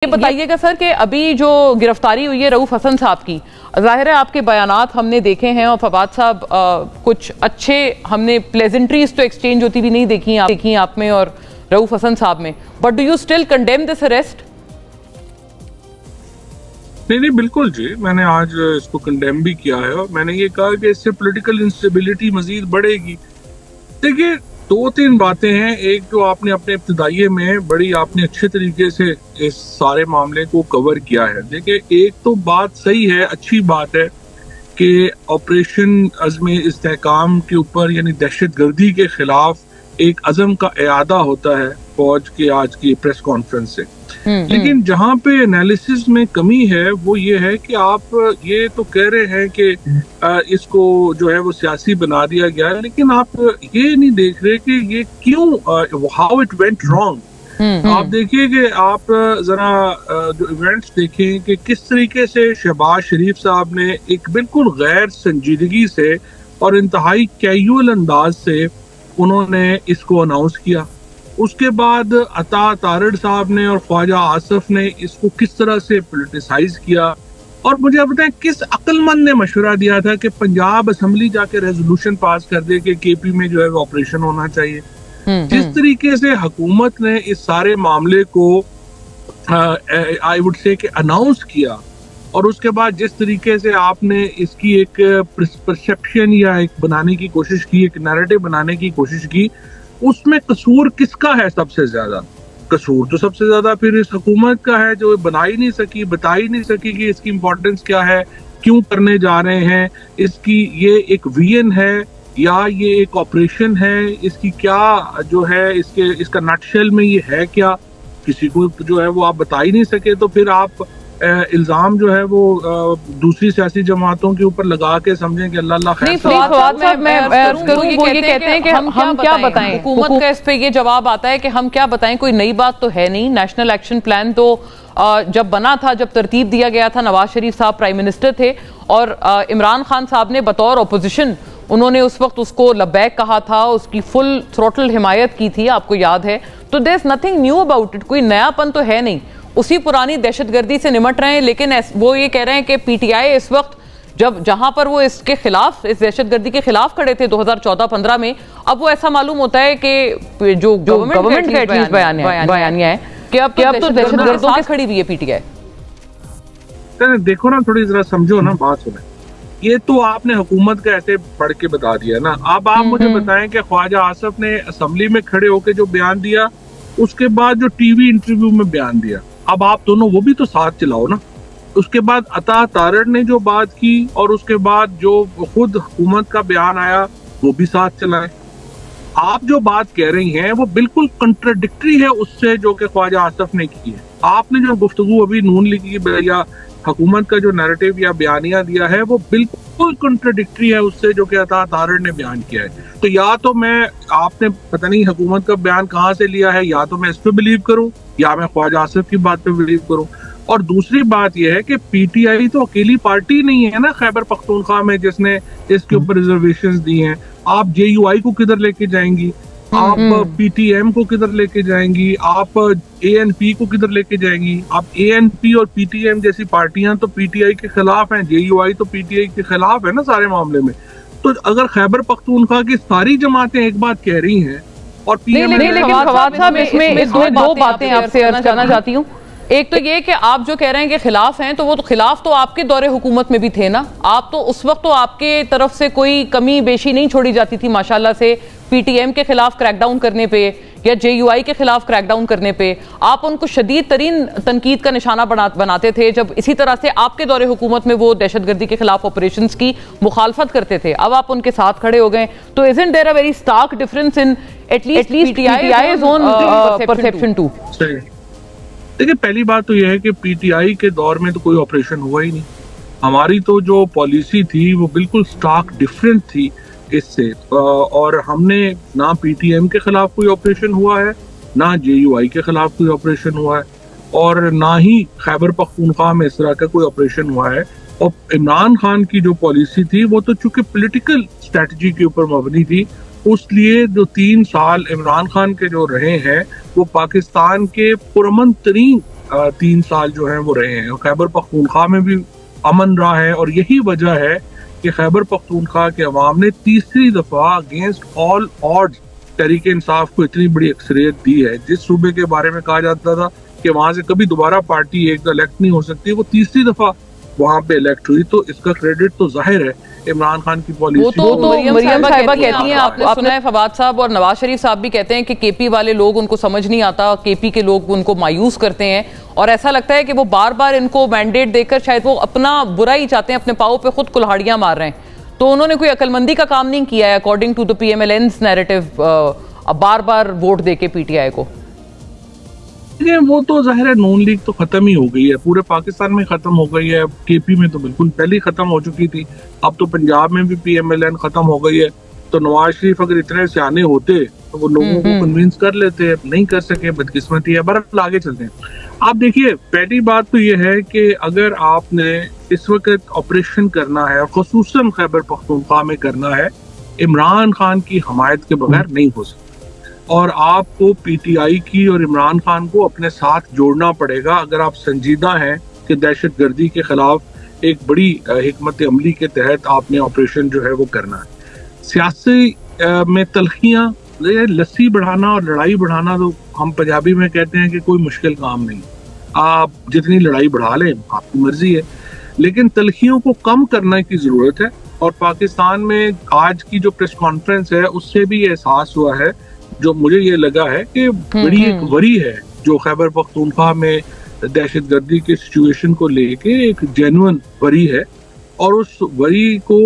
ये बताइएगा सर कि अभी जो गिरफ्तारी हुई है रऊफ हसन साहब की, जाहिर है आपके बयानात हमने देखे हैं और फवाद साहब कुछ अच्छे हमने प्लेजेंट्रीज तो एक्सचेंज होती भी नहीं देखी आप में और रऊफ हसन साहब में, but do you still condemn this arrest? नहीं, बिल्कुल जी, मैंने आज इसको कंडेम भी किया है और मैंने ये कहा कि इससे पॉलिटिकल इंस्टेबिलिटी मजीद बढ़ेगी। देखिए, दो तीन बातें हैं। एक जो आपने अपने इब्तिदाइये में बड़ी आपने अच्छे तरीके से इस सारे मामले को कवर किया है। देखिए, एक तो बात सही है, अच्छी बात है कि ऑपरेशन अज़्म इस्तेहकाम के ऊपर यानी दहशतगर्दी के खिलाफ एक अज़म का इयादा होता है फौज के आज की प्रेस कॉन्फ्रेंस से। लेकिन जहाँ पे एनालिसिस में कमी है वो ये है कि आप ये तो कह रहे हैं कि इसको जो है वो सियासी बना दिया गया है, लेकिन आप ये नहीं देख रहे कि ये क्यों, हाउ इट वेंट रॉन्ग। आप देखिए कि आप जरा जो इवेंट्स देखें कि किस तरीके से शहबाज शरीफ साहब ने एक बिल्कुल गैर संजीदगी से और इंतहाई कैजुअल अंदाज से उन्होंने इसको अनाउंस किया। उसके बाद अता तारड़ साहब ने और ख्वाजा आसिफ ने इसको किस तरह से पॉलिटिसाइज किया। और मुझे बताएं किस अक्लमंद ने मशवरा दिया था कि पंजाब असेंबली जाके रेजोल्यूशन पास कर दे कि केपी में जो है वो ऑपरेशन होना चाहिए। जिस तरीके से हुकूमत ने इस सारे मामले को आई वुड से अनाउंस किया और उसके बाद जिस तरीके से आपने इसकी एक परसेप्शन या एक बनाने की कोशिश की, एक नैरेटिव बनाने की कोशिश की, उसमें कसूर किसका है? सबसे ज्यादा कसूर तो सबसे ज्यादा फिर इस हुकूमत का है जो बता ही नहीं सकी कि इसकी इम्पोर्टेंस क्या है, क्यों करने जा रहे हैं, इसकी ये एक विजन है या ये एक ऑपरेशन है, इसकी क्या जो है इसका नटशेल में ये है क्या, किसी को जो है वो आप बता ही नहीं सके। तो फिर आप इल्जाम जो है वो दूसरी सियासी जमातों के ऊपर लगा के समझें कि अल्लाह खैर। वो ये कहते हैं कि हम क्या बताएं, हुकूमत का इस पे ये जवाब आता है कि हम क्या बताएं, कोई नई बात तो है नहीं। नेशनल एक्शन प्लान तो जब बना था, जब तरतीब दिया गया था, नवाज शरीफ साहब प्राइम मिनिस्टर थे और इमरान खान साहब ने बतौर अपोजिशन उन्होंने उस वक्त उसको लब्बैक कहा था, उसकी फुल थ्रोटल हिमायत की थी, आपको याद है। तो there is nothing new about it, कोई नयापन तो है नहीं, उसी पुरानी दहशतगर्दी से निमट रहे हैं। लेकिन वो ये कह रहे हैं कि पीटीआई इस वक्त जहां पर वो इसके खिलाफ, इस दहशतगर्दी के खिलाफ खड़े थे 2014-15 में, अब वो ऐसा मालूम होता है कि जो गवर्नमेंट का एटलीस्ट बयानिया है कि अब तो दहशतगर्दों के खड़ी हुई है पीटीआई। देखो ना, थोड़ी जरा समझो ना, बात सुने। ये तो आपने हुकूमत का ऐसे पढ़ के बता दिया ना। अब आप मुझे बताएं कि ख्वाजा आसिफ ने असेंबली में खड़े होकर जो बयान दिया, उसके बाद जो टीवी इंटरव्यू में बयान दिया, अब आप दोनों वो भी तो साथ चलाओ ना। उसके बाद अता तारड़ ने जो बात की और उसके बाद जो खुद हुकूमत का बयान आया वो भी साथ चलाएं। आप जो बात कह रही हैं वो बिल्कुल कंट्राडिक्टरी है उससे जो कि ख्वाजा आसिफ ने की है। आपने जो गुफ्तगू अभी नून लीग की या हुकूमत का जो नैरेटिव या बयानिया दिया है वो बिल्कुल कंट्राडिक्टरी है उससे जो कि अता तारड़ ने बयान किया है। तो या तो मैं, आपने पता नहीं हुकूमत का बयान कहाँ से लिया है, या तो मैं इस पे बिलीव करूं या मैं ख्वाजा आसिफ की बात पे बिलीव करूं। और दूसरी बात यह है कि पीटीआई तो अकेली पार्टी नहीं है ना खैबर पख्तूनख्वा में जिसने इसके ऊपर रिजर्वेशंस दी हैं। आप जेयूआई को किधर लेके जाएंगी, आप पीटीएम को किधर लेके जाएंगी, आप एएनपी को किधर लेके जाएंगी? आप एएनपी और पीटीएम जैसी पार्टियां तो पीटीआई के खिलाफ हैं, जेयूआई तो पीटीआई के खिलाफ है ना सारे मामले में। तो अगर खैबर पख्तूनख्वा की सारी जमातें एक बात कह रही हैं और लेकिन फवाद साहब इसमें दो बातें आपसे अर्ज करना चाहती हूँ। एक तो ये कि आप जो कह रहे हैं कि खिलाफ हैं, तो वो तो खिलाफ तो आपके दौरे हुकूमत में भी थे ना। आप तो उस वक्त तो आपके तरफ से कोई कमी बेशी नहीं छोड़ी जाती थी माशाल्लाह से पीटीएम के खिलाफ क्रैकडाउन करने पे या जेयूआई के खिलाफ क्रैकडाउन करने पे। आप उनको शदीद तरीन तनकीद का निशाना बनाते थे जब इसी तरह से आपके दौरे हुकूमत में वो दहशतगर्दी के खिलाफ ऑपरेशंस की मुखालफत करते थे। अब आप उनके साथ खड़े हो गए, तो isn't there a very stark difference in at least PTI's own perception too? देखिए, पहली बात तो यह है कि पीटीआई के दौर में तो कोई ऑपरेशन हुआ ही नहीं। हमारी तो जो पॉलिसी थी वो बिल्कुल स्टार्क डिफरेंट थी इससे, और हमने ना पीटीएम के खिलाफ कोई ऑपरेशन हुआ है, ना जेयूआई के खिलाफ कोई ऑपरेशन हुआ है, और ना ही खैबर पख्तूनख्वा में इस तरह का कोई ऑपरेशन हुआ है। और इमरान खान की जो पॉलिसी थी वो तो चूंकि पॉलिटिकल स्ट्रेटजी के ऊपर मबनी थी, उसलिए जो 3 साल इमरान खान के जो रहे हैं वो पाकिस्तान के पुरअमन तरीन 3 साल जो है वो रहे हैं। खैबर पख्तूनख्वा में भी अमन रहा है और यही वजह है कि खैबर पख्तूनख्वा के अवाम ने तीसरी दफा against all odds Tehreek Insaf को इतनी बड़ी अक्सरियत दी है। जिस सूबे के बारे में कहा जाता था कि वहां से कभी दोबारा पार्टी एक इलेक्ट नहीं हो सकती, वो तीसरी दफा वहां पे इलेक्ट हुई, तो इसका क्रेडिट तो जाहिर है इमरान खान की पॉलिसी। वो तो मरियम साहिबा कहती हैं, आपने सुना है फवाद साहब और नवाज शरीफ साहब भी कहते हैं कि केपी वाले लोग उनको समझ नहीं आता, केपी के लोग उनको मायूस करते हैं और ऐसा लगता है कि वो बार बार इनको मैंडेट देकर शायद वो अपना बुरा ही चाहते हैं, अपने पाँव पे खुद कुल्हाड़ियां मार रहे हैं। तो उन्होंने कोई अकलमंदी का काम नहीं किया है according to the PMLN's narrative, बार बार वोट देके PTI को। वो तो जाहिर है नून लीग तो खत्म ही हो गई है, पूरे पाकिस्तान में खत्म हो गई है, केपी में तो बिल्कुल पहले ही खत्म हो चुकी थी। अब तो पंजाब में भी PMLN खत्म हो गई है। तो नवाज शरीफ अगर इतने सियाने होते तो वो लोगों को कन्विंस कर लेते, नहीं कर सके, बदकिस्मती है। बरकत आगे चलते हैं। आप देखिए, पहली बात तो ये है कि अगर आपने इस वक्त ऑपरेशन करना है और खुसूसन खैबर पख्तूनख्वा में करना है, इमरान खान की हमायत के बगैर नहीं हो सकता और आपको PTI की और इमरान खान को अपने साथ जोड़ना पड़ेगा अगर आप संजीदा हैं कि दहशत गर्दी के खिलाफ एक बड़ी हिकमत अमली के तहत आपने ऑपरेशन जो है वो करना है। सियासी में तलखियाँ, लस्सी बढ़ाना और लड़ाई बढ़ाना तो हम पंजाबी में कहते हैं कि कोई मुश्किल काम नहीं, आप जितनी लड़ाई बढ़ा लें आपकी मर्जी है, लेकिन तलखियों को कम करने की जरूरत है। और पाकिस्तान में आज की जो प्रेस कॉन्फ्रेंस है उससे भी ये एहसास हुआ है, जो मुझे ये लगा है कि बड़ी एक वरी है जो खैबर पख्तूनख्वा में दहशत गर्दी के सिचुएशन को लेके एक जेन्युइन वरी है और उस वरी को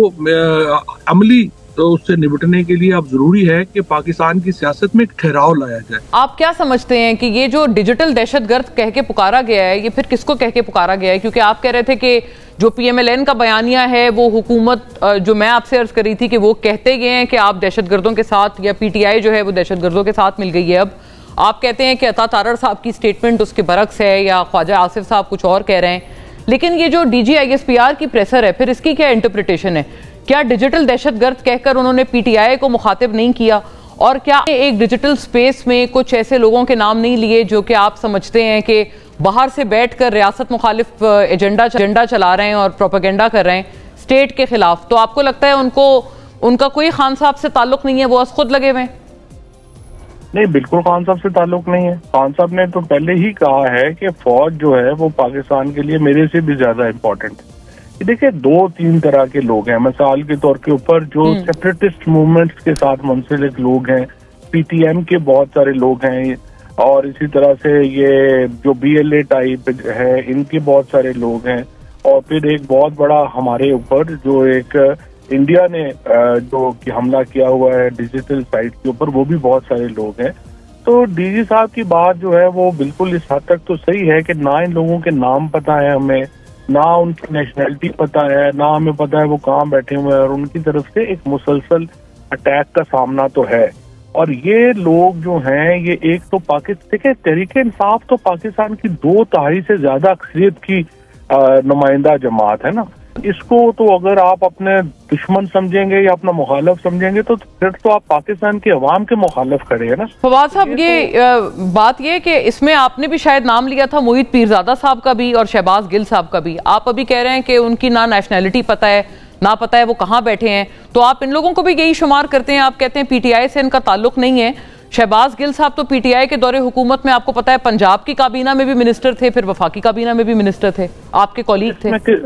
अमली तो उससे निपटने के लिए अब जरूरी है कि पाकिस्तान की सियासत में एक ठहराव लाया जाए। आप क्या समझते हैं कि ये जो डिजिटल दहशतगर्द कह के पुकारा गया है, ये फिर किसको कह के पुकारा गया है? क्योंकि आप कह रहे थे कि जो PMLN का बयानिया है वो हुकूमत, जो मैं आपसे अर्ज कर रही थी कि वो कहते गए हैं कि आप दहशतगर्दों के साथ, या PTI जो है वो दहशतगर्दों के साथ मिल गई है। अब आप कहते हैं कि अता तारड़ साहब की स्टेटमेंट उसके बरक्स है या ख्वाजा आसिफ साहब कुछ और कह रहे हैं, लेकिन ये जो DG ISPR की प्रेसर है, फिर इसकी क्या इंटरप्रिटेशन है? क्या डिजिटल दहशतगर्द कहकर उन्होंने PTI को मुखातिब नहीं किया? और क्या एक डिजिटल स्पेस में कुछ ऐसे लोगों के नाम नहीं लिए जो कि आप समझते हैं कि बाहर से बैठकर रियासत मुखालिफ एजेंडा चला रहे हैं और प्रोपेगेंडा कर रहे हैं स्टेट के खिलाफ? तो आपको लगता है उनका कोई खान साहब से ताल्लुक नहीं है, वो खुद लगे हुए? नहीं, बिल्कुल खान साहब से ताल्लुक नहीं है। खान साहब ने तो पहले ही कहा है कि फौज जो है वो पाकिस्तान के लिए मेरे से भी ज्यादा इम्पोर्टेंट है। देखिए, 2-3 तरह के लोग हैं। मिसाल के तौर के ऊपर जो सेपरेटिस्ट मूवमेंट्स के साथ मुंसलिक लोग हैं, PTM के बहुत सारे लोग हैं, और इसी तरह से ये जो BLA टाइप है इनके बहुत सारे लोग हैं, और फिर एक बहुत बड़ा हमारे ऊपर जो एक इंडिया ने जो कि हमला किया हुआ है डिजिटल साइट के ऊपर, वो भी बहुत सारे लोग हैं। तो DG साहब की बात जो है वो बिल्कुल इस हद तक तो सही है कि ना इन लोगों के नाम पता है हमें, ना उनकी नेशनैलिटी पता है, ना हमें पता है वो कहाँ बैठे हुए हैं, और उनकी तरफ से एक मुसलसल अटैक का सामना तो है। और ये लोग जो हैं ये एक तो पाकिस्तान, तहरीक इंसाफ तो पाकिस्तान की 2/3 से ज्यादा अक्सरियत की नुमाइंदा जमात है ना। इसको तो अगर आप अपने दुश्मन समझेंगे या अपना मुखालिफ समझेंगे तो फिर तो आप पाकिस्तान के अवाम के मुखालिफ खड़े हैं ना। फवाद साहब, ये बात ये कि इसमें आपने भी शायद नाम लिया था मोहित पीरजादा साहब का भी और शहबाज गिल साहब का भी। आप अभी कह रहे हैं कि उनकी ना नेशनैलिटी पता है, ना पता है वो कहाँ बैठे हैं, तो आप इन लोगों को भी यही शुमार करते हैं? आप कहते हैं PTI से इनका ताल्लुक नहीं है। शहबाज गिल साहब तो PTI के दौरे हुकूमत में आपको पता है पंजाब की काबीना में भी मिनिस्टर थे, फिर वफाकी काबीना में भी मिनिस्टर थे, आपके कॉलीग थे।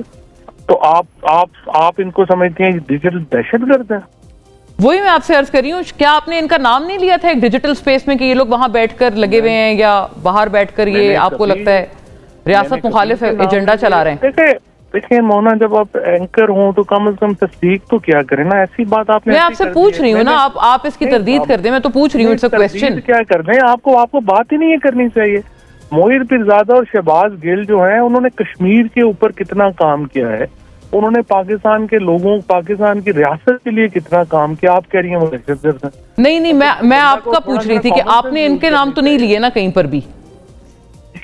तो आप इनको समझते हैं डिजिटल दहशतगर्द है? वही मैं आपसे अर्ज कर रही हूँ, क्या आपने इनका नाम नहीं लिया था एक डिजिटल स्पेस में कि ये लोग वहां बैठकर लगे हुए हैं या बाहर बैठकर ये आपको लगता है रियासत मुखालिफ एजेंडा चला रहे हैं? देखिए मोना, जब आप एंकर हो तो कम से कम तस्दीक तो क्या करें ना। ऐसी बात आपने, मैं आपसे पूछ रही हूँ ना, आप इसकी तरदीद कर दें, मैं तो पूछ रही हूँ, इट्स अ क्वेश्चन। क्या कर दें? आपको बात ही नहीं करनी चाहिए। मोहित पीरजादा और शहबाज गिल जो हैं उन्होंने कश्मीर के ऊपर कितना काम किया है, उन्होंने पाकिस्तान के लोगों, पाकिस्तान की रियासत के लिए कितना काम किया। आप कह रही हैं वो दहशतगर्द हैं? नहीं, मैं आपका पूछ रही थी कि आपने इनके नाम तो नहीं लिए ना कहीं पर भी?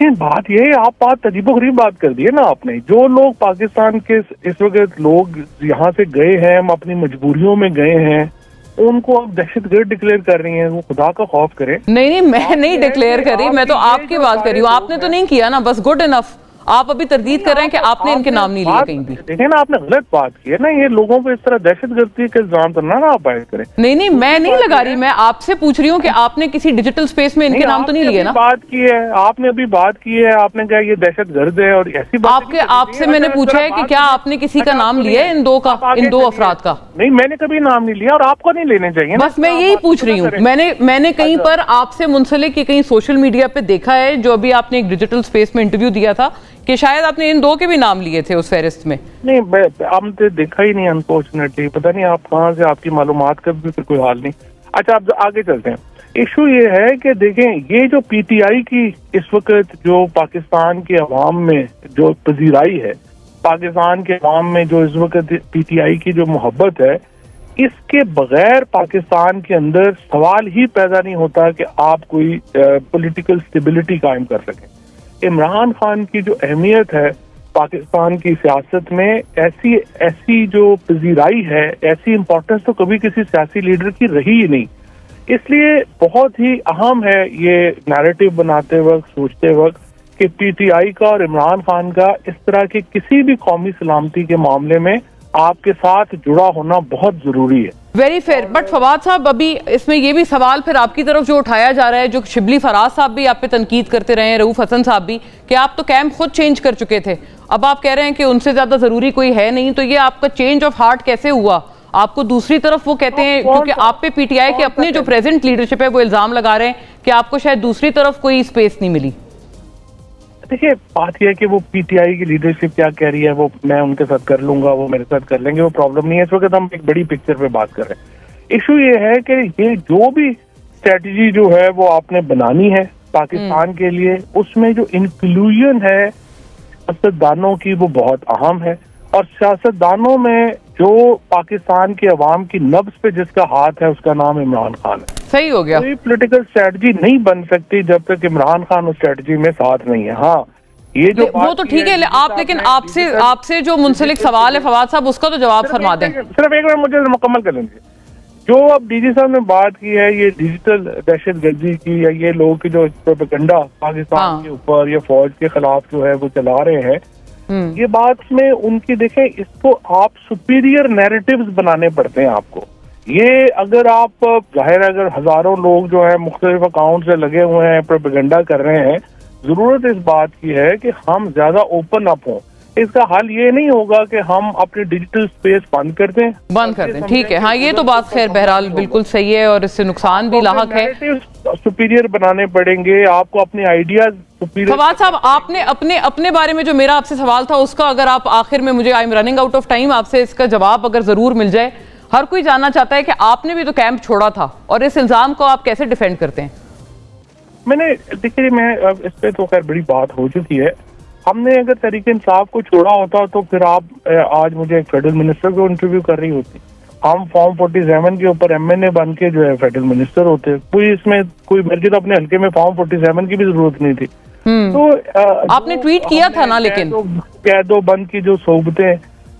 बात ये, आप बात अजीबोगरीब बात कर दी है ना आपने। जो लोग पाकिस्तान के इस वक्त लोग यहाँ से गए हैं, हम अपनी मजबूरियों में गए हैं, उनको आप दहशतगर्द डिक्लेयर कर रही हैं, वो खुदा का खौफ करें। नहीं, मैं नहीं डिक्लेयर कर रही, मैं तो आपकी बात कर रही हूँ। आपने तो नहीं किया ना, बस गुड इनफ। आप अभी तरदीद कर रहे हैं कि आपने इनके नाम नहीं लिए कहीं भी। देखें ना, आपने गलत बात की है ना, ये लोगों पे इस तरह दहशतगर्दी के इल्जाम तो ना आप आयद करें। नहीं, मैं नहीं लगा रही, मैं आपसे पूछ रही हूँ कि आपने किसी डिजिटल स्पेस में इनके नाम तो नहीं लिए ना? बात की है आपने, अभी बात की है आपने, क्या ये दहशतगर्द है और ऐसी बात? आपसे मैंने पूछा है कि क्या आपने किसी का नाम लिया है, इन दो अफराद का? नहीं, मैंने कभी नाम नहीं लिया और आपको नहीं लेने चाहिए। बस मैं यही पूछ रही हूँ। मैंने कहीं पर आपसे मुंसलिक कहीं सोशल मीडिया पे देखा है, जो अभी आपने एक डिजिटल स्पेस में इंटरव्यू दिया था, कि शायद आपने इन दो के भी नाम लिए थे उस फहरिस्त में। नहीं, हमने देखा ही नहीं अनफॉर्चुनेटली, पता नहीं आप कहाँ से, आपकी मालूमात का भी फिर कोई हाल नहीं। अच्छा, आप आगे चलते हैं। इशू ये है कि देखें, ये जो पीटीआई की इस वक्त जो पाकिस्तान के अवाम में जो पजीराई है, पाकिस्तान के अवाम में जो इस वक्त पीटीआई की जो मोहब्बत है, इसके बगैर पाकिस्तान के अंदर सवाल ही पैदा नहीं होता कि आप कोई पॉलिटिकल स्टेबिलिटी कायम कर सकें। इमरान खान की जो अहमियत है पाकिस्तान की सियासत में, ऐसी जो पजीराई है, ऐसी इम्पोर्टेंस तो कभी किसी सियासी लीडर की रही ही नहीं। इसलिए बहुत ही अहम है ये नैरेटिव बनाते वक्त, सोचते वक्त, कि पीटीआई का और इमरान खान का इस तरह के किसी भी कौमी सलामती के मामले में आपके साथ जुड़ा होना बहुत जरूरी है। Very fair. बट फवाद साहब, अभी इसमें ये भी सवाल फिर आपकी तरफ जो उठाया जा रहा है, जो शिबली फराज साहब भी आप पे तनकीद करते रहे हैं, रऊफ हसन साहब भी, कि आप तो कैंप खुद चेंज कर चुके थे, अब आप कह रहे हैं कि उनसे ज्यादा जरूरी कोई है नहीं, तो ये आपका चेंज ऑफ हार्ट कैसे हुआ? आपको दूसरी तरफ वो कहते हैं, क्योंकि आप पे पीटीआई के अपने जो प्रेजेंट लीडरशिप है वो इल्जाम लगा रहे हैं कि आपको शायद दूसरी तरफ कोई स्पेस नहीं मिली। देखिए, बात यह है कि वो पीटीआई की लीडरशिप क्या कह रही है वो मैं उनके साथ कर लूंगा, वो मेरे साथ कर लेंगे, वो प्रॉब्लम नहीं है। इस वक्त हम एक बड़ी पिक्चर पे बात कर रहे हैं। इशू ये है कि ये जो भी स्ट्रेटजी जो है वो आपने बनानी है पाकिस्तान के लिए, उसमें जो इंक्लूजन है सियासतदानों की वो बहुत अहम है, और सियासतदानों में जो पाकिस्तान के अवाम की नब्ज पे जिसका हाथ है उसका नाम इमरान खान है। सही हो गया। कोई पॉलिटिकल स्ट्रेटजी नहीं बन सकती जब तक इमरान खान उस स्ट्रेटजी में साथ नहीं है। हाँ, ये जो वो तो ठीक है, आप लेकिन आपसे जो मुंसलिक सवाल है फवाद साहब, उसका तो जवाब फरमा दें। सिर्फ एक मिनट मुझे मुकम्मल कर लेंगे। जो अब डीजी साहब ने बात की है ये डिजिटल दहशतगर्दी की, या ये लोग की जो प्रोपेगेंडा पाकिस्तान के ऊपर या फौज के खिलाफ जो है वो चला रहे हैं, ये बात में उनकी देखें, इसको आप सुपीरियर नैरेटिव्स बनाने पड़ते हैं आपको। ये अगर आप जाहिर है, अगर हजारों लोग जो है मुख्तलिफ अकाउंट से लगे हुए हैं, प्रोपेगेंडा कर रहे हैं, जरूरत इस बात की है कि हम ज्यादा ओपन अप हों। इसका हल ये नहीं होगा कि हम अपनी डिजिटल स्पेस बंद कर दें। ठीक है। हाँ, ये तो बात खैर बहरहाल बिल्कुल सही है और इससे नुकसान भी लाहक है। सुपीरियर बनाने पड़ेंगे आपको, अपने आइडियाज सुपीरियर। फवाद साहब, आपने अपने बारे में जो मेरा आपसे सवाल था उसका अगर आप आखिर में, मुझे I am running out of time, आपसे इसका जवाब अगर जरूर मिल जाए। हर कोई जानना चाहता है कि आपने भी तो कैंप छोड़ा था और इस इल्जाम को आप कैसे डिफेंड करते हैं? मैंने, देखिए, मैं इस पे तो खैर बड़ी बात हो चुकी है। हमने अगर तहरीक इंसाफ को छोड़ा होता तो फिर आप आज मुझे एक फेडरल मिनिस्टर को इंटरव्यू कर रही होती, हम फॉर्म 47 के ऊपर MNA बन के जो है फेडरल मिनिस्टर होते। कोई इसमें कोई मेरे तो अपने हल्के में फॉर्म 47 की भी जरूरत नहीं थी। तो आपने ट्वीट किया था ना, लेकिन कैदो बंद की जो सोबतें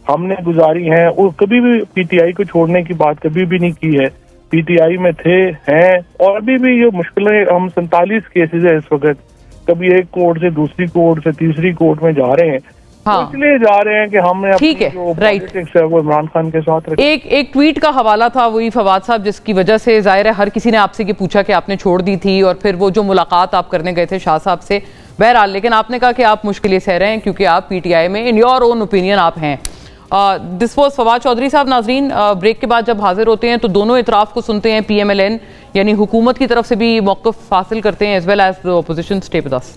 हमने गुजारी हैं, वो कभी भी पीटीआई को छोड़ने की बात कभी भी नहीं की है। पीटीआई में थे, हैं, और अभी भी ये मुश्किलें, हम 47 केसेस है इस वक्त, कभी एक कोर्ट से दूसरी कोर्ट से तीसरी कोर्ट में जा रहे हैं। हाँ। तो इसलिए जा रहे हैं कि हमने ठीक है, पॉलिटिक्स है वो इमरान खान के साथ रखे। एक ट्वीट का हवाला था वही फवाद साहब, जिसकी वजह से जाहिर है हर किसी ने आपसे ये पूछा कि आपने छोड़ दी थी, और फिर वो जो मुलाकात आप करने गए थे शाह साहब से, बहरहाल, लेकिन आपने कहा कि आप मुश्किलें सह रहे हैं क्योंकि आप पीटीआई में इन योर ओन ओपिनियन आप हैं। दिस वॉज फवाद चौधरी साहब। नाजरीन, ब्रेक के बाद जब हाजिर होते हैं तो दोनों इतराफ को सुनते हैं, PMLN यानी हुकूमत की तरफ से भी मौक़िफ़ हासिल करते हैं, as well as the opposition. Stay with us.